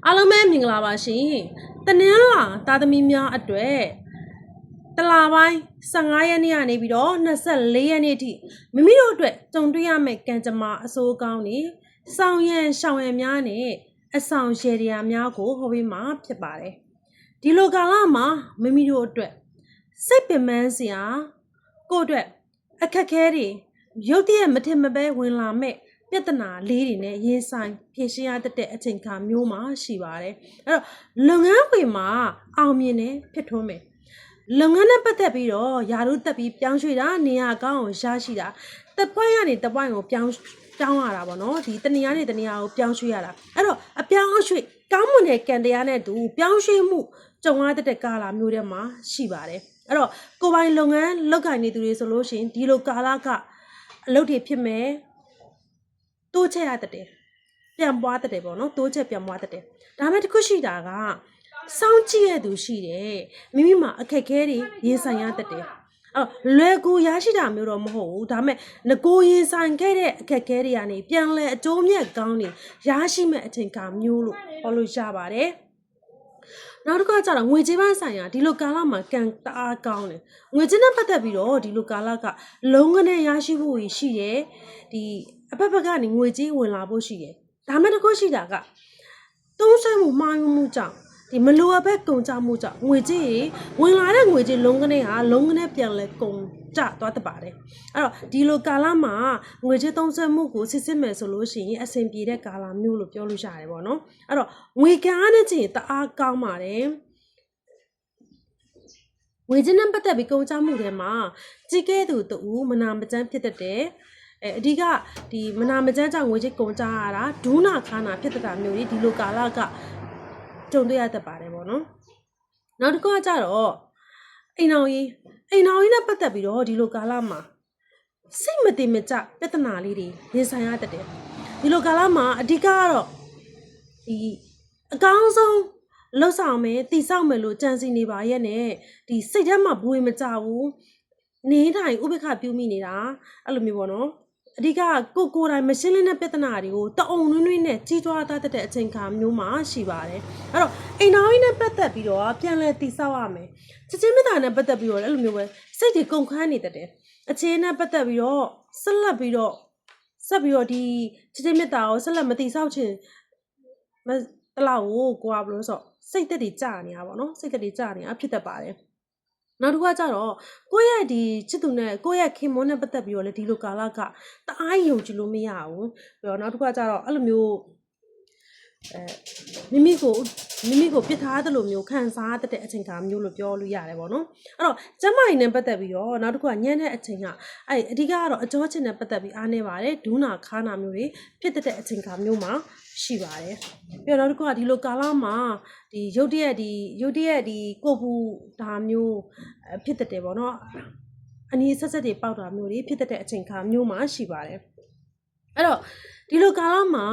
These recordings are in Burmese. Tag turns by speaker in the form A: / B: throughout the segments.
A: အားလုံးပဲမင်္ဂလာပါရှင်တနင်္လာသားသမီးများအတွက်တလပိုင်း15ရက်နေ့ကနေပြီးတော့24ရက်နေ့ထိမိမိတို့အတွက်ကြုံတွေ့ရမယ့်ကံကြမ္မာအဆိုးကောင်းတွေဆောင်ရန်ရှောင်ရန်များနဲ့အဆောင်ရေတရားများကိုဟောပေးမှာဖြစ်ပါတယ်ဒီလိုကာလမှာမိမိတို့အတွက်စိတ်ပင်ပန်းစရာကိုယ့်အတွက်အခက်အခဲတွေရုတ်တရက်မထင်မပဲဝင်လာမဲ့ပြဿနာလေးတွေနဲ့ရင်ဆိုင်ဖြေရှင်းရတဲ့အချိန်အခါမျိုးမှာရှိပါတယ်အဲ့တော့လုပ်ငန်းခွင်မှာအောင်မြင်နေဖြစ်ထွန်းမယ်လုပ်ငန်းနဲ့ပတ်သက်ပြီးတော့ယာရုတက်ပြီးပြောင်းရွှေ့တာနေရာကောင်းကိုရရှိတာတစ်ပွိုင်းကနေတစ်ပွိုင်းကိုပြောင်းရတာပေါ့နော်ဒီတနေရာနဲ့တနေရာကိုပြောင်းရွှေ့ရတာအဲ့တော့အပြောင်းအရွှေ့ကောင်းမွန်တဲ့ကံတရားနဲ့တူပြောင်းရွှေ့မှုကြုံရတဲ့ကာလမျိုးတွေမှာရှိပါတယ်အဲ့တော့ကိုယ်ပိုင်လုပ်ငန်းလုပ်ကိုင်နေသူတွေဆိုလို့ရှိရင်ဒီလိုကာလကအလုပ်တွေဖြစ်မယ်တိုးချက်ရတဲ့ပြန်ပွားတဲ့ပေါ့နော်တိုးချက်ပြန်ပွားတဲ့ဒါမဲ့တခုရှိတာကစောင့်ကြည့်ရသူရှိတယ်မိမိမှာအခက်အခဲတွေရင်ဆိုင်ရတဲ့အဲ့လွယ်ကူရရှိတာမျိုးတော့မဟုတ်ဘူးဒါမဲ့ငကိုရင်ဆိုင်ခဲ့တဲ့အခက်အခဲတွေကနေပြန်လဲအကျိုးမြတ်ကောင်းတွေရရှိမဲ့အချိန်အခါမျိုးလို့ဟောလို့ရပါတယ်နောက်တစ်ခါကျတော့ငွေကြေးပိုင်းဆိုင်ရာဒီလိုကာလမှာကံတအားကောင်းတယ်ငွေကြေးနဲ့ပတ်သက်ပြီးတော့ဒီလိုကာလကလုံးဝနဲ့ရရှိဖို့ရှိတယ်ဒီအဖက်ဖက်ကနေငွေကြေးဝင်လာဖို့ရှိတယ်ဒါမှတခုရှိတာကသုံးဆွဲမှုမှားယွင်းမှုကြောင့်ဒီမလိုအပ်ပဲကုန်ကြမှုကြောင့်ငွေကြေးဝင်လာတဲ့ငွေကြေးလုံးကနေပြန်လဲကုန်ကျသွားတပါတယ်အဲ့တော့ဒီလိုကာလမှာငွေကြေးသုံးဆွဲမှုကိုစစ်စစ်မယ်ဆိုလို့ရှိရင်အဆင်ပြေတဲ့ကာလမျိုးလို့ပြောလို့ရတယ်ပေါ့နော်အဲ့တော့ငွေကံအားနဲ့ချင်းတအားကောင်းပါတယ်ငွေကြေးနဲ့ပတ်သက်ပြီးကုန်ကျမှုတွေမှာကြီးကဲသူတူမနာမကျန်းဖြစ်တဲ့အဓိကဒီမနာမကျန်းကြောင့်ငွေကြေးကုန်ကျရတာဒူးနာခါနာဖြစ်တဲ့မျိုးဒီလိုကာလကကြုံတွေ့ရတတ်ပါတယ်ပေါ့နော်နောက်တစ်ခုကကြတော့အိမ်တော်ကြီးနဲ့ပတ်သက်ပြီးတော့ဒီလိုကာလမှာစိတ်မတည်မကြပြဿနာလေးတွေရင်ဆိုင်ရတတ်တယ်ဒီလိုကာလမှာအဓိကကတော့ဒီအကောင်းဆုံးလှုပ်ဆောင်မယ်တည်ဆောက်မယ်လို့ကြံစည်နေပါရဲ့နဲ့ဒီစိတ်ထဲမှာဘွေမကြဘူးနေတိုင်းဥပ္ပခပြုမိနေတာအဲ့လိုမျိုးပေါ့နော်အဓိကကိုယ်တိုင်မရှင်းလင်းတဲ့ပြဿနာတွေကိုတအုံနွေးနဲ့ကြီးထွားတတ်တဲ့အချိန်ခါမျိုးမှာရှိပါတယ်အဲ့တော့အိမ်တော်ကြီးနဲ့ပတ်သက်ပြီးတော့ပြန်လဲတည်ဆောက်ရမယ်ချစ်ချင်းမေတ္တာနဲ့ပတ်သက်ပြီးတော့အဲ့လိုမျိုးပဲစိတ်တွေကုန်ခန်းနေတတ်တယ်အခြေနဲ့ပတ်သက်ပြီးတော့ဆက်ပြီးတော့ဒီချစ်ချင်းမေတ္တာကိုဆက်လက်မတည်ဆောက်ခြင်းတလောက်ကိုဘယ်လိုဆိုစိတ်သက်တွေကြာနေတာပေါ့နော်စိတ်သက်တွေကြာနေတာဖြစ်တတ်ပါတယ်နောက်တစ်ခုကကြတော့ကိုယ့်ရဲ့ဒီချစ်သူနဲ့ကိုယ့်ရဲ့ခင်မွန်းနဲ့ပတ်သက်ပြီးတော့လေဒီလိုကာလကတအားယုံကြည်လို့မရဘူးပြီးတော့နောက်တစ်ခုကကြတော့အဲ့လိုမျိုးမိမိကိုပြစ်ထားသလိုမျိုးခံစားတတ်တဲ့အချိန်ခါမျိုးလို့ပြောလို့ရတယ်ပေါ့နော်အဲ့တော့ကျမကြီးနဲ့ပတ်သက်ပြီးတော့နောက်တစ်ခုကညံ့တဲ့အချိန်ကအဓိကကတော့အကြောချင်းနဲ့ပတ်သက်ပြီးအားနေပါတယ်ဒူးနာခါနာမျိုးတွေဖြစ်တဲ့အချိန်ခါမျိုးမှာရှိပါတယ်ပြီးတော့နောက်တစ်ခုကဒီလိုကာလမှာဒီရုတ်တရက်ဒီကိုပူဒါမျိုးဖြစ်တဲ့ပေါ့နော်အနည်းဆက်တွေပေါက်တာမျိုးတွေဖြစ်တဲ့အချိန်ခါမျိုးမှာရှိပါတယ်အဲ့တော့ဒီလိုကာလမှာ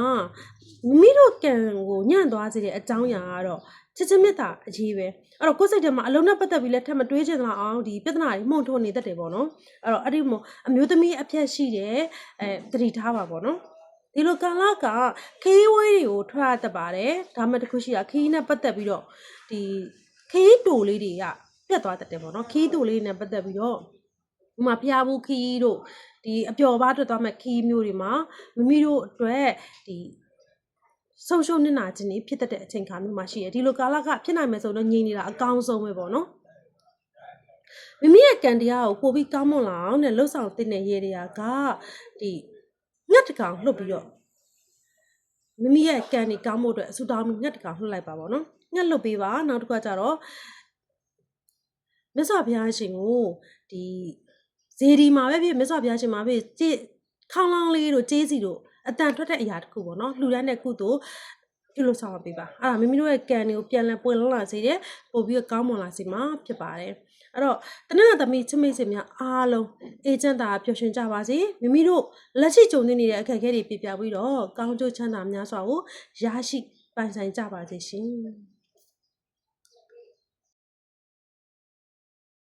A: မိမိတို့ကံကိုညံ့သွားစေတဲ့အကြောင်းအရာကတော့ချစ်ချင်းမေတ္တာအရေးပဲအဲ့တော့ကိုယ်စိတ်ထဲမှာအလုံးနဲ့ပတ်သက်ပြီးလဲထပ်မတွေးချင်တော့အောင်ဒီပြဿနာတွေမှုန့်ထွန်းနေတတ်တယ်ပေါ့နော်အဲ့တော့အဲ့ဒီမျိုးအမျိုးသမီးအဖြတ်ရှိတယ်တတိထားပါပေါ့နော်ဒီလိုကာလကခီးဝေးတွေကိုထွက်ရတတ်ပါတယ်ဒါမှတခုရှိတာခီးနဲ့ပတ်သက်ပြီးတော့ဒီခီးတူလေးတွေကပြတ်သွားတတ်တယ်ပေါ့နော်ခီးတူလေးနဲ့ပတ်သက်ပြီးတော့ဥမာဖျားဘူးခီးတို့ဒီအပျော်ပါထွက်သွားမဲ့ခီးမျိုးတွေမှာမိမိတို့အတွက်ဒီဆုံးရှုံးနေတာခြင်းတွေဖြစ်တဲ့အချိန်ခါမျိုးမှာရှိတယ်ဒီလိုကာလကဖြစ်နိုင်မယ်ဆိုတော့ငြိမ်နေတာအကောင်းဆုံးပဲပေါ့နော်မိမိရဲ့ကံတရားကိုပို့ပြီးကောင်းမွန်လာအောင်နဲ့လှုပ်ဆောင်တဲ့ရေတွေကဒီငှက်တကောင်လှုပ်ပြီးတော့မိမိရဲ့ကံတွေကောင်းဖို့အတွက်အဆူတောင်းငှက်တကောင်လှုပ်လိုက်ပါပေါ့နော်ငှက်လှုပ်ပေးပါနောက်တစ်ခါကျတော့မြတ်စွာဘုရားရှင်ကိုဒီဇေဒီမှာပဲဖြစ်မြတ်စွာဘုရားရှင်မှာပဲခေါင်းလောင်းလေးတို့ကျေးစီတို့အတန်ထွက်တဲ့အရာတစ်ခုပေါ့နော်လှူဒန်းတဲ့ကုသိုလ်ပြုလို့ဆောင်ပေးပါအဲ့ဒါမိမိတို့ရဲ့ကံတွေကိုပြန်လဲပွင့်လန်းလာစေတယ်ပို့ပြီးကောင်းမွန်လာစေမှာဖြစ်ပါတယ်အဲ့တော့တနင်္လာသမီးချစ်မိတ်ဆွေများအားလုံးအေဂျင့်တာပျော်ရွှင်ကြပါစေမိမိတို့လက်ရှိကြုံနေတဲ့အခက်အခဲတွေပြပြပြီးတော့ကောင်းကျိုးချမ်းသာများစွာကိုရရှိပိုင်ဆိုင်ကြပါစေရှင်